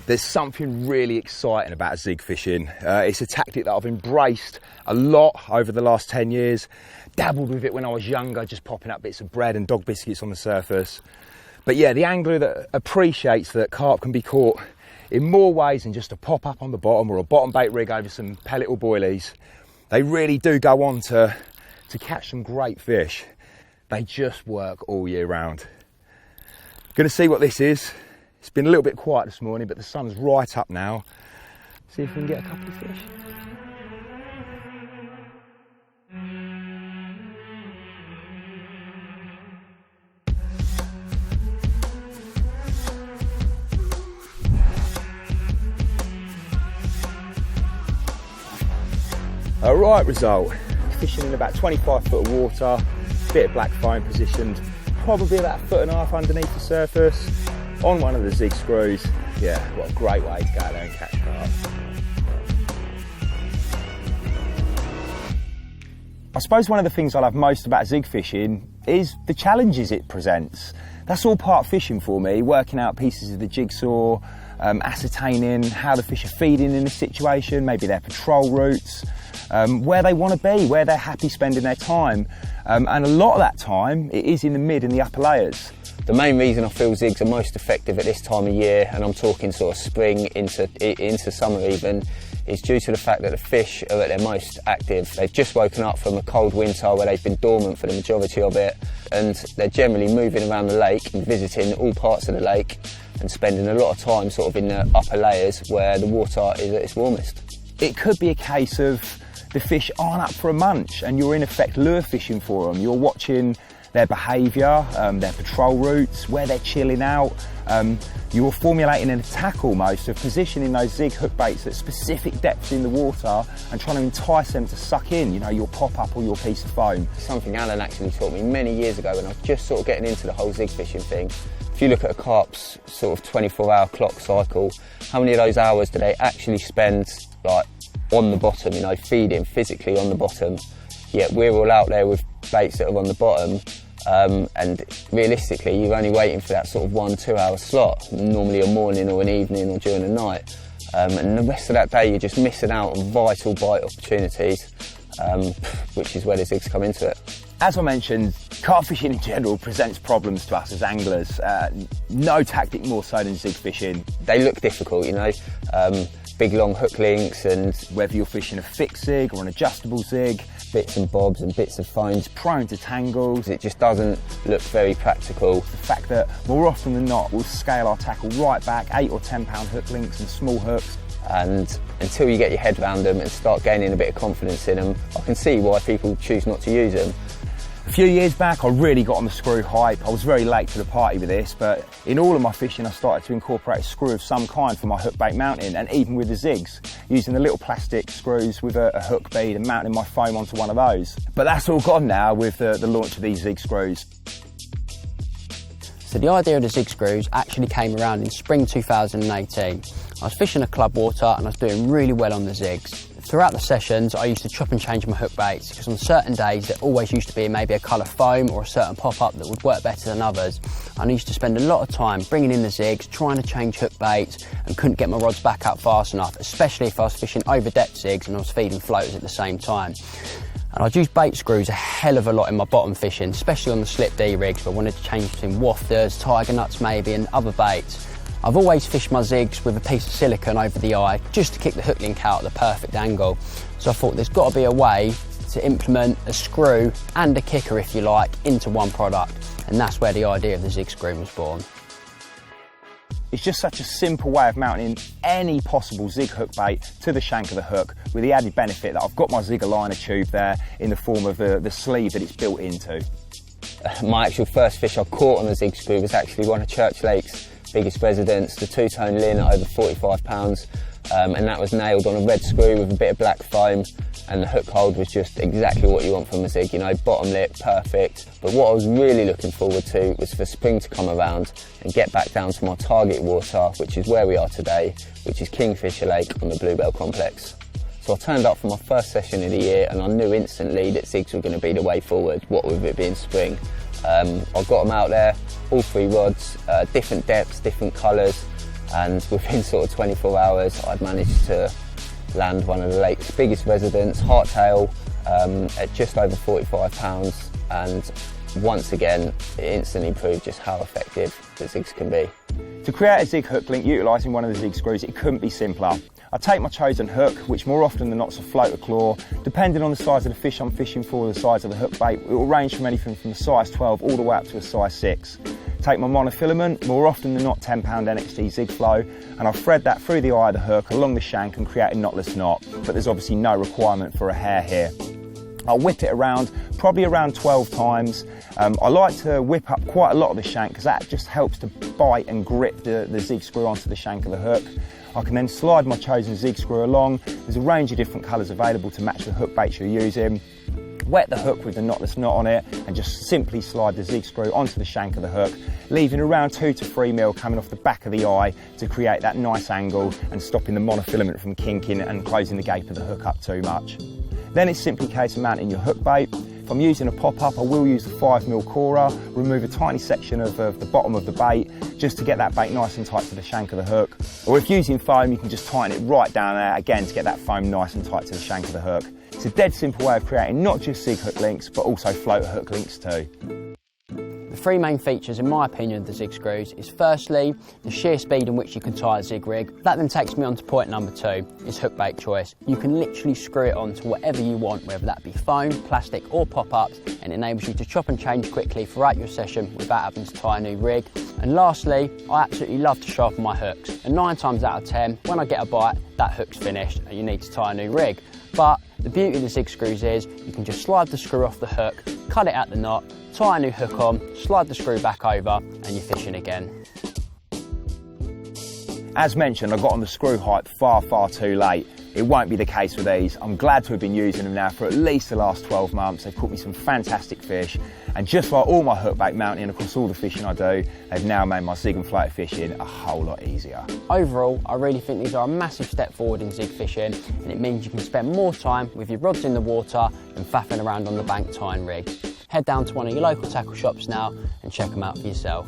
There's something really exciting about zig fishing. It's a tactic that I've embraced a lot over the last 10 years. Dabbled with it when I was younger, just popping up bits of bread and dog biscuits on the surface. But yeah, the angler that appreciates that carp can be caught in more ways than just a pop up on the bottom or a bottom bait rig over some pellet or boilies, they really do go on to catch some great fish. They just work all year round. Gonna see what this is. It's been a little bit quiet this morning, but the sun's right up now. See if we can get a couple of fish. All right, result. Fishing in about 25 foot of water, bit of black foam positioned, probably about 1.5 foot underneath the surface, on one of the ZIG screws. Yeah, what a great way to go out there and catch carp. I suppose one of the things I love most about zig fishing is the challenges it presents. That's all part of fishing for me, working out pieces of the jigsaw, ascertaining how the fish are feeding in a situation, maybe their patrol routes, where they want to be, where they're happy spending their time. And a lot of that time, it is in the mid and the upper layers. The main reason I feel zigs are most effective at this time of year, and I'm talking sort of spring into summer even, is due to the fact that the fish are at their most active. They've just woken up from a cold winter where they've been dormant for the majority of it, and they're generally moving around the lake and visiting all parts of the lake and spending a lot of time sort of in the upper layers where the water is at its warmest. It could be a case of the fish aren't up for a munch and you're in effect lure fishing for them. You're watching their behaviour, their patrol routes, where they're chilling out. You're formulating an attack almost of positioning those zig hook baits at specific depths in the water and trying to entice them to suck in, you know, your pop-up or your piece of foam. Something Alan actually taught me many years ago when I was just sort of getting into the whole zig fishing thing. If you look at a carp's sort of 24-hour clock cycle, how many of those hours do they actually spend like on the bottom, you know, feeding physically on the bottom? Yet we're all out there with baits that are on the bottom. And realistically, you're only waiting for that sort of 1-2 hour slot, normally a morning or an evening or during the night. And the rest of that day, you're just missing out on vital bite opportunities, which is where the zigs come into it. As I mentioned, carp fishing in general presents problems to us as anglers. No tactic more so than zig fishing. They look difficult, you know, big long hook links, and whether you're fishing a fixed zig or an adjustable zig, bits and bobs and bits of foams, prone to tangles. It just doesn't look very practical. The fact that more often than not we'll scale our tackle right back, 8 or 10 pound hook links and small hooks. And until you get your head around them and start gaining a bit of confidence in them, I can see why people choose not to use them. A few years back I really got on the screw hype. I was very late to the party with this, but in all of my fishing I started to incorporate a screw of some kind for my hook bait mounting, and even with the zigs, using the little plastic screws with a hook bead and mounting my foam onto one of those. But that's all gone now with the launch of these ZIG screws. So the idea of the ZIG screws actually came around in spring 2018. I was fishing a club water and I was doing really well on the zigs. Throughout the sessions, I used to chop and change my hook baits because on certain days there always used to be maybe a colour foam or a certain pop-up that would work better than others. And I used to spend a lot of time bringing in the zigs, trying to change hook baits, and couldn't get my rods back up fast enough, especially if I was fishing over depth zigs and I was feeding floaters at the same time. And I'd use bait screws a hell of a lot in my bottom fishing, especially on the slip D rigs where I wanted to change between wafters, tiger nuts maybe, and other baits. I've always fished my zigs with a piece of silicone over the eye just to kick the hook link out at the perfect angle. So I thought there's got to be a way to implement a screw and a kicker, if you like, into one product. And that's where the idea of the ZIG screw was born. It's just such a simple way of mounting any possible zig hook bait to the shank of the hook, with the added benefit that I've got my zig aligner tube there in the form of the sleeve that it's built into. My actual first fish I caught on a zig screw was actually one of Church Lake's biggest residents, the two-tone Lin at over 45 pounds, and that was nailed on a red screw with a bit of black foam, and the hook hold was just exactly what you want from a zig, you know, bottom lip, perfect. But what I was really looking forward to was for spring to come around and get back down to my target water, which is where we are today, which is Kingfisher Lake on the Bluebell Complex. So I turned up for my first session of the year and I knew instantly that zigs were going to be the way forward, what with it being spring. I got them out there, all 3 rods, different depths, different colours, and within sort of 24 hours I'd managed to land one of the lake's biggest residents, hardtail, at just over 45 pounds, and once again it instantly proved just how effective the zigs can be. To create a zig hook link utilising one of the zig screws, it couldn't be simpler. I take my chosen hook, which more often than not is a float or claw. Depending on the size of the fish I'm fishing for, the size of the hook bait, it will range from anything from a size 12 all the way up to a size 6. Take my monofilament, more often than not 10 pound NXT zig flow, and I'll thread that through the eye of the hook along the shank and create a knotless knot, but there's obviously no requirement for a hair here. I'll whip it around, probably around 12 times. I like to whip up quite a lot of the shank because that just helps to bite and grip the zig screw onto the shank of the hook. I can then slide my chosen zig screw along. There's a range of different colours available to match the hook baits you're using. Wet the hook with the knotless knot on it and just simply slide the zig screw onto the shank of the hook, leaving around 2 to 3 mil coming off the back of the eye to create that nice angle and stopping the monofilament from kinking and closing the gape of the hook up too much. Then it's simply a case of mounting your hook bait. If I'm using a pop-up, I will use the 5mm corer, remove a tiny section of the bottom of the bait just to get that bait nice and tight to the shank of the hook. Or if using foam, you can just tighten it right down there again to get that foam nice and tight to the shank of the hook. It's a dead simple way of creating not just zig hook links, but also floater hook links too. The three main features, in my opinion, of the zig screws is firstly, the sheer speed in which you can tie a zig rig. That then takes me on to point number 2, is hook bait choice. You can literally screw it on to whatever you want, whether that be foam, plastic or pop-ups, and it enables you to chop and change quickly throughout your session without having to tie a new rig. And lastly, I absolutely love to sharpen my hooks, and 9 times out of 10, when I get a bite, that hook's finished and you need to tie a new rig. But the beauty of the zig screws is you can just slide the screw off the hook, cut it at the knot, tie a new hook on, slide the screw back over, and you're fishing again. As mentioned, I got on the screw hype far too late. It won't be the case with these. I'm glad to have been using them now for at least the last 12 months. They've caught me some fantastic fish, and just like all my hook bait mounting across all the fishing I do, they've now made my zig and floater fishing a whole lot easier. Overall, I really think these are a massive step forward in zig fishing, and it means you can spend more time with your rods in the water than faffing around on the bank tying rigs. Head down to one of your local tackle shops now and check them out for yourself.